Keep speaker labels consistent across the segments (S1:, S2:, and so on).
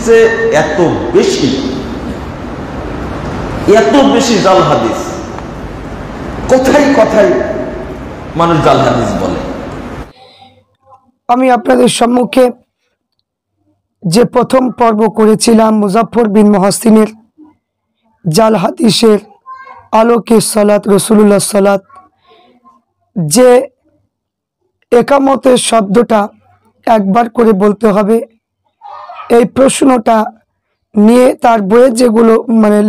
S1: হাদিসে এত বেশি জাল হাদিস, কথায় কথায় মানুষ জাল হাদিস বলে।
S2: আমি আপনাদের সম্মুখে যে প্রথম পর্ব করেছিলাম মুজাফফর বিন মুহসিনের জাল হাদিসের আলোকে সালাত রাসূলুল্লাহ সালাত, যে একামতের শব্দটা একবার করে বলতে হবে, এই প্রশ্নটা নিয়ে তার বইয়ে যেগুলো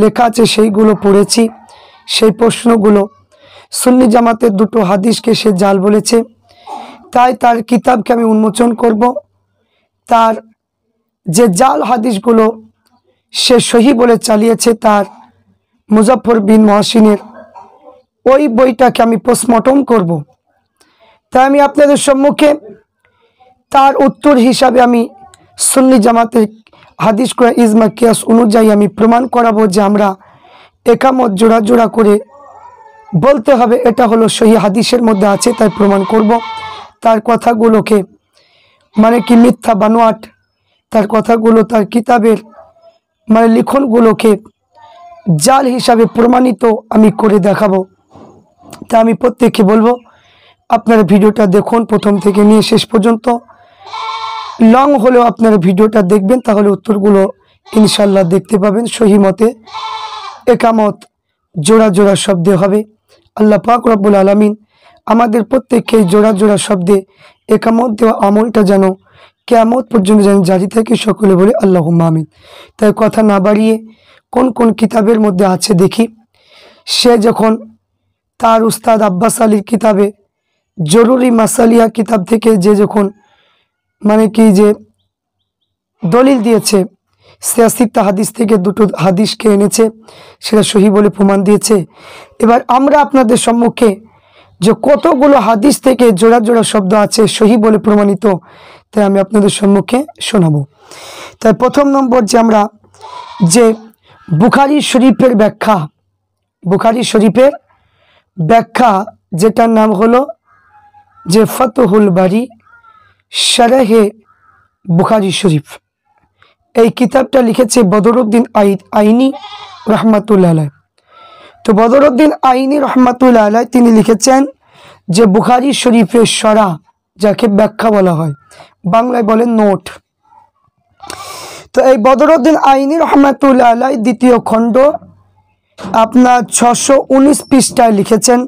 S2: লেখা আছে সেইগুলো পড়েছি। সেই প্রশ্নগুলো সুন্নি জামাতের দুটো হাদিসকে সে জাল বলেছে, তাই তার কিতাবকে আমি উন্মোচন করব। তার যে জাল হাদিসগুলো সে সহি বলে চালিয়েছে, তার মুজাফফর বিন মুহসিনের ওই বইটাকে আমি পোস্টমর্টম করব। তাই আমি আপনাদের সম্মুখে তার উত্তর হিসাবে আমি সুন্নি জামাতের হাদিস কোরআন ইজমা কিয়াস অনুযায়ী আমি প্রমাণ করাবো যে আমরা একামত জোড়া জোড়া করে বলতে হবে, এটা হলো সহি হাদিসের মধ্যে আছে, তাই প্রমাণ করব। তার কথাগুলোকে কি মিথ্যা বানোয়াট, তার কথাগুলো তার কিতাবের লিখনগুলোকে জাল হিসাবে প্রমাণিত আমি করে দেখাবো। তা আমি প্রত্যেককে বলবো আপনারা ভিডিওটা দেখুন প্রথম থেকে নিয়ে শেষ পর্যন্ত। লং হলেও আপনারা ভিডিওটা দেখবেন, তাহলে উত্তরগুলো ইনশাল্লাহ দেখতে পাবেন। সহি মতে একামত জোড়া জোড়া শব্দে হবে। আল্লাহ পাক রব্বুল আলামিন আমাদের প্রত্যেককে জোড়া জোড়া শব্দে একামত দেওয়া আমলটা যেন কিয়ামত পর্যন্ত যেন জারি থাকে, সকলে বলে আল্লাহুম্মা আমিন। তাই কথা না বাড়িয়ে কোন কোন কিতাবের মধ্যে আছে দেখি। সে যখন তার উস্তাদ আব্বাস আলীর কিতাবে জরুরি মাসালিয়া কিতাব থেকে যে যখন যে দলিল দিয়েছে, সিয়াসিত্তা হাদিস থেকে দুটো হাদিসকে এনেছে, সেটা সহি বলে প্রমাণ দিয়েছে। এবার আমরা আপনাদের সম্মুখে যে কতগুলো হাদিস থেকে জোড়া জোড়া শব্দ আছে সহি বলে প্রমাণিত, তাই আমি আপনাদের সম্মুখে শোনাবো। তাই প্রথম নম্বর যে আমরা যে বুখারী শরীফের ব্যাখ্যা যেটার নাম হলো যে ফতহুল বারী শারহে বুখারী শরীফ, এই কিতাবটা লিখেছে বদরউদ্দিন আইনি রহমাতুল্লাহ আলাইহ। তো বদরউদ্দিন আইনি রহমাতুল্লাহ আলাইহ তিনি লিখেছেন যে বুখারী শরীফের শরা, যাকে ব্যাখ্যা বলা হয়, বাংলায় বলেন নোট। তো এই বদরউদ্দিন আইনি রহমাতুল্লাহ আলাইহ দ্বিতীয় খণ্ড আপনার 619 পৃষ্ঠায় লিখেছেন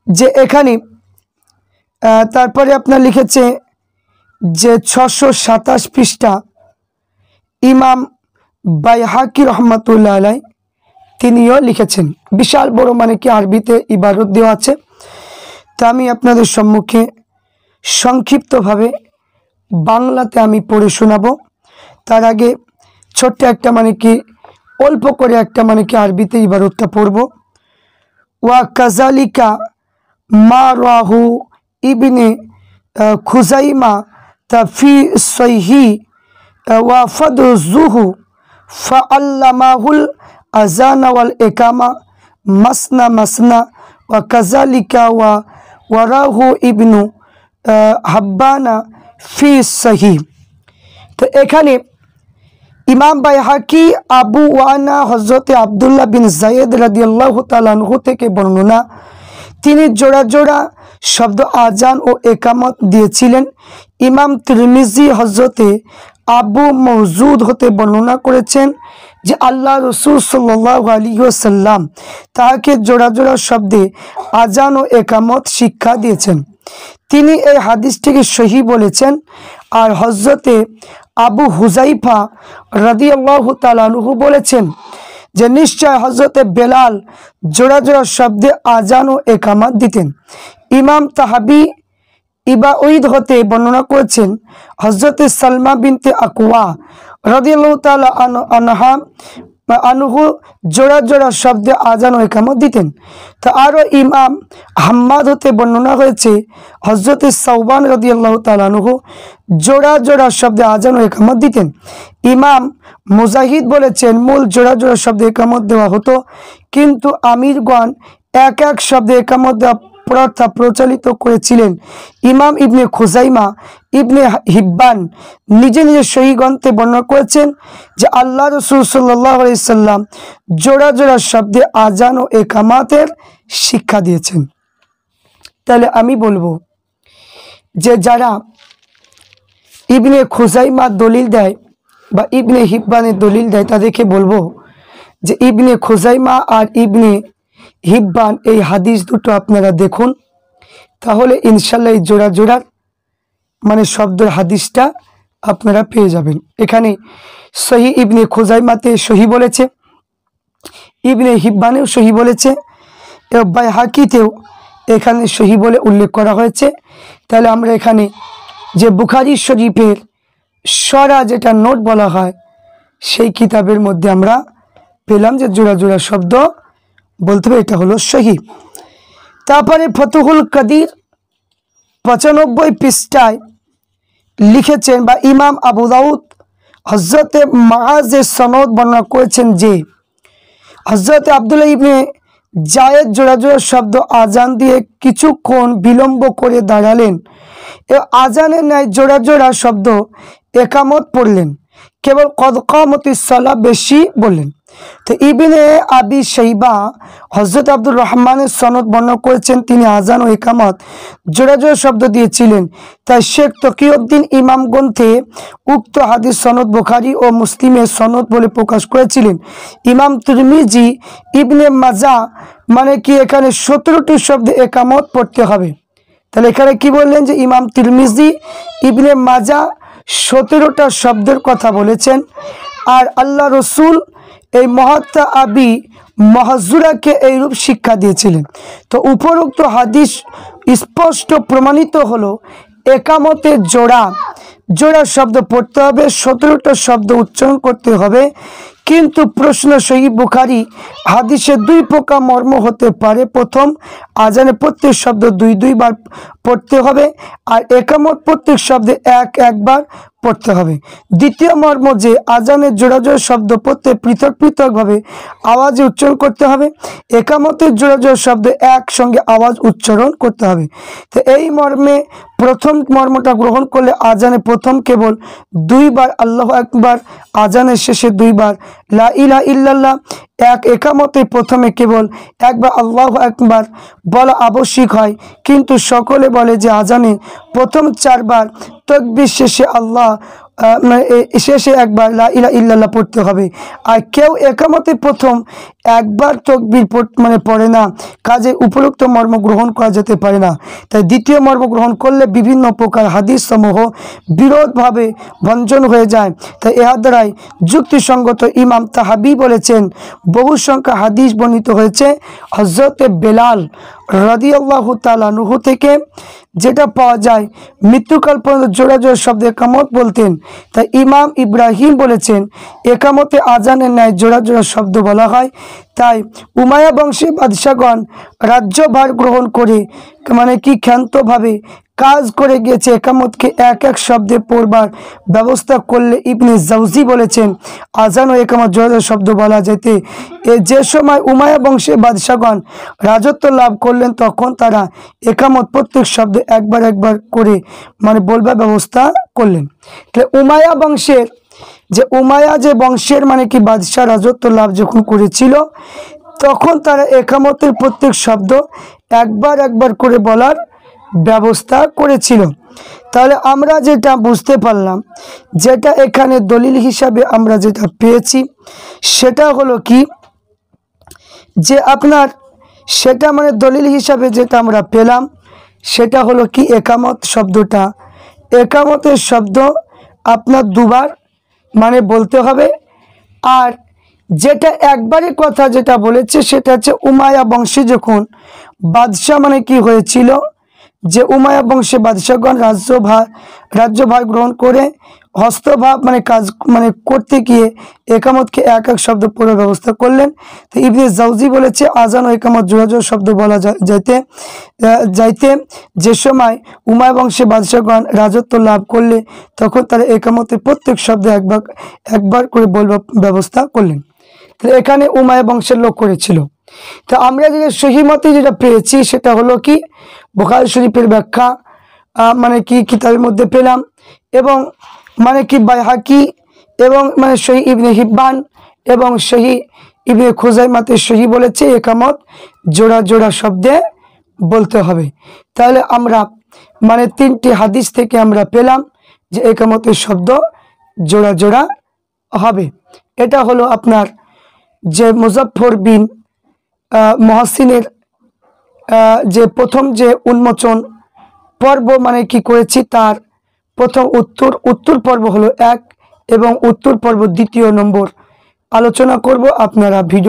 S2: যে এখানে, তারপরে আপনার লিখেছে যে 627 পৃষ্ঠা ইমাম বাইহাকি রহমাতুল্লাহ আলাইহ তিনিও লিখেছেন। বিশাল বড় আরবিতে ইবারত দেওয়া আছে। তা আমি আপনাদের সম্মুখে সংক্ষিপ্তভাবে বাংলাতে আমি পড়ে শোনাবো। তার আগে ছোট্ট একটা অল্প করে একটা আরবিতে ইবারতটা পড়ব। ওয়া কাজালিকা মা রাহু ইবনে খুজাইমা ফি সহিহ ওয়া ফাদজুহু ফাআল্লামাহুল আযান ওয়াল ইকামা মাসনা ওয়া কাজালিকা ওয়া ওয়ারাহু ইবনু হাব্বানা ফি সহিহ। তো এখানে ইমাম বাইহাকি আবু ওয়ানা হযরত আব্দুল্লাহ বিন যায়েদ রাদিয়াল্লাহু তাআলা আনহু থেকে বর্ণনা, তিনি জোড়া জোড়া শব্দ আজান ও একামত দিয়েছিলেন। ইমাম তিরমিজি হযরতে আবু মওজুদ হতে বর্ণনা করেছেন যে আল্লাহ রসুল সাল্লাল্লাহু আলাইহি ওয়াসাল্লাম তাকে জোড়া জোড়া শব্দে আজান ও একামত শিক্ষা দিয়েছেন। তিনি এই হাদিসটিকে সহি বলেছেন। আর হযরতে আবু হুজাইফা রাদিয়াল্লাহু তাআলা আনহু বলেছেন যে নিশ্চয় হযরতে বেলাল জোড়া জোড়া শব্দে আজান ও একামত দিতেন। ইমাম তাহাবি ইবাউদ হতে বর্ণনা করেছেন হযরতে সালমা বিনতে আকওয়া রাদিয়াল্লাহু তাআলা আনহা আনহু জোড়া জোড়া শব্দে আজান ও ইকামত দিতেন। তো আরও ইমাম হাম্মাদ হতে বর্ণনা হয়েছে হযরতে সাওবান রাদিয়াল্লাহু তাআলা আনহু জোড়া জোড়া শব্দে আজান ও ইকামত দিতেন। ইমাম মুজাহিদ বলেছেন মূল জোড়া জোড়া শব্দে ইকামত দেওয়া হতো, কিন্তু আমিরগণ এক এক শব্দে ইকামত দেওয়া প্রথা প্রচলিত করেছিলেন ইমাম ইবনে খুজাইমা, ইবনে হিব্বান নিজে নিজে সহি গ্রন্থে বর্ণনা করেছেন যে আল্লাহ রসুল সাল্লাল্লাহু আলাইহি সাল্লাম জোড়া জোড়া শব্দে আজান ও একামাতের শিক্ষা দিয়েছেন। তাহলে আমি বলবো যে যারা ইবনে খুজাইমা দলিল দেয় বা ইবনে হিব্বানের দলিল দেয় তাদেরকে বলবো যে ইবনে খুজাইমা আর ইবনে হিব্বান এই হাদিস দুটো আপনারা দেখুন, তাহলে ইনশাল্লাহ এই জোড়া জোড়ার মানে শব্দের হাদিসটা আপনারা পেয়ে যাবেন। এখানে সহি ইবনে খুজাইমাতে সহি বলেছে, ইবনে হিব্বানেও সহি বলেছে, এবং বাইহাকিতেও এখানে সহি বলে উল্লেখ করা হয়েছে। তাহলে আমরা এখানে যে বুখারী শরীফের সরা যেটা নোট বলা হয় সেই কিতাবের মধ্যে আমরা পেলাম যে জোড়া জোড়া শব্দ বলতে হবে, এটা হলো সহি। তারপরে ফতুহুল কাদির 95 পৃষ্ঠায় লিখেছেন বা ইমাম আবু দাউদ হযরতে মুআযের সনদ বর্ণনা করেছেন যে হযরতে আব্দুল্লাহ ইবনে জায়েদ জোড়া জোড়া শব্দ আজান দিয়ে কিছুক্ষণ বিলম্ব করে দাঁড়ালেন এবং আজানের ন্যায় জোড়া জোড়া শব্দ একামত পড়লেন, কেবল কদ কামতিস সালাহ বেশি বললেন। তো ইবনে আবি শাইবা হযরত আব্দুর রহমানের সনদ বর্ণনা করেছেন তিনি আজান ও ইকামত জোড়া জোড়া শব্দ দিয়েছিলেন। তাই শেখ তকিউদ্দিন ইমাম গ্রন্থে উক্ত হাদিস সনদ বুখারী ও মুসলিমের সনদ বলে প্রকাশ করেছিলেন। ইমাম তিরমিজি ইবনে মাজা মানে কি এখানে 17টি শব্দে একামত পড়তে হবে। তাহলে এখানে কি বললেন যে ইমাম তিরমিজি ইবনে মাজা 17টা শব্দের কথা বলেছেন, আর আল্লাহ রসুল এই মহাত্মা আবি মাহজুরাকে এইরূপ শিক্ষা দিয়েছিলেন। তো উপরোক্ত হাদিস স্পষ্ট প্রমাণিত হলো একামতের জোড়া জোড়া শব্দ পড়তে হবে, 17টা শব্দ উচ্চারণ করতে হবে। কিন্তু প্রশ্ন, সহিহ বুখারী হাদিসে 2 প্রকার মর্ম হতে পারে। প্রথম, আজানে প্রত্যেক শব্দ 2 বার পড়তে হবে, আর একামত প্রত্যেক শব্দে একবার পড়তে হবে। দ্বিতীয় মর্ম যে আজানের জোড়া জোড়া শব্দ প্রত্যেক পৃথক পৃথকভাবে আওয়াজে উচ্চারণ করতে হবে, একামতের জোড়া জোড়া শব্দে একসঙ্গে আওয়াজ উচ্চারণ করতে হবে। তো এই মর্মে প্রথম মর্মটা গ্রহণ করলে আজানে প্রথম কেবল 2 বার আল্লাহু আকবার, আজানের শেষে 2 বার লা ইলাহা ইল্লাল্লাহ, একামতে প্রথমে কেবল একবার আল্লাহু আকবার বলা আবশ্যিক হয়। কিন্তু সকলে বলে যে আজানে প্রথম 4 বার তাকবীর শেষে শেষে একবার লা ইলাহা ইল্লাল্লাহ পড়তে হবে। আর কেউ একামতে প্রথম একবার তাকবীর পড়ে না, কাজে উপরোক্ত মর্ম গ্রহণ করা যেতে পারে না। তাই দ্বিতীয় মর্ম গ্রহণ করলে বিভিন্ন প্রকার হাদিস সমূহ বিরোধভাবে ভঞ্জন হয়ে যায়। তাই এর দ্বারাই যুক্তিসঙ্গত ইমাম তাহাবি বলেছেন বহু সংখ্যা হাদিস বর্ণিত হয়েছে হযরতে বেলাল রাদিয়াল্লাহু তাআলা আনহু থেকে, যেটা পাওয়া যায় মৃত্যুকাল পর্যন্ত জোড়া জোড়া শব্দ একামত বলতেন। তাই ইমাম ইব্রাহিম বলেছেন একামতে আজানের ন্যায় জোড়া জোড়া শব্দ বলা হয়। তাই উমাইয়া বংশের বাদশাগণ রাজ্যভার গ্রহণ করে মানে কি ক্ষান্তভাবে কাজ করে গিয়েছে একামতকে এক শব্দে পড়বার ব্যবস্থা করলে ইবনে জাউজি বলেছেন আজান ও একামত জোড়া জোড়া শব্দ বলা যেতে। যে সময় উমাইয়া বংশের বাদশাগণ রাজত্ব লাভ করলেন তখন তারা একামত প্রত্যেক শব্দে একবার করে মানে বলবার ব্যবস্থা করলেন। তাহলে উমাইয়া যে বংশের মানে কি বাদশাহ রাজত্ব লাভ যখন করেছিল তখন তারা একামতের প্রত্যেক শব্দ একবার করে বলার ব্যবস্থা করেছিল। তাহলে আমরা যেটা বুঝতে পারলাম, যেটা এখানে দলিল হিসাবে আমরা যেটা পেয়েছি সেটা হলো কি যে আপনার সেটা মানে দলিল হিসাবে যেটা আমরা পেলাম সেটা হলো কি একামত শব্দটা, একামতের শব্দ আপনার 2 বার মানে বলতে হবে। আর যেটা একবারের কথা যেটা বলেছে সেটা হচ্ছে উমাইয়া বংশে যখন বাদশাহ মানে কি হয়েছিল, যে উমাইয়া বংশে বাদশাহগণ রাজ্যভার গ্রহণ করে হস্তভাব মানে কাজ মানে করতে গিয়ে একামতকে এক শব্দ পড়ার ব্যবস্থা করলেন। তো ইবনে জাউজি বলেছে আজান ও একামত জোড়া জোড়া শব্দ বলা যাইতে যে সময় উমাইয়া বংশে বাদশাহগণ রাজত্ব লাভ করলে তখন তারা একামতের প্রত্যেক শব্দ একবার করে বলবার ব্যবস্থা করলেন। তো এখানে উমাইয়া বংশের লোক করেছিল। তো আমরা যে সহি মতে যেটা পেয়েছি সেটা হলো কি বুখারী শরীফের ব্যাখ্যা মানে কি কিতাবের মধ্যে পেলাম, এবং মানে কি বাইহাকি এবং মানে সহি ইবনে হিব্বান এবং সহি ইবনে খুজাইমাতে সহি বলেছে একামত জোড়া জোড়া শব্দে বলতে হবে। তাহলে আমরা মানে 3টি হাদিস থেকে আমরা পেলাম যে একামতের শব্দ জোড়া জোড়া হবে। এটা হলো আপনার যে মুজাফফর বিন মহসিনের যে প্রথম যে উন্মোচন পর্ব মানে কি করেছি তার প্রথম উত্তর পর্ব হলো 1 এবং উত্তর পর্ব 2 নম্বর আলোচনা করব। আপনারা ভিডিও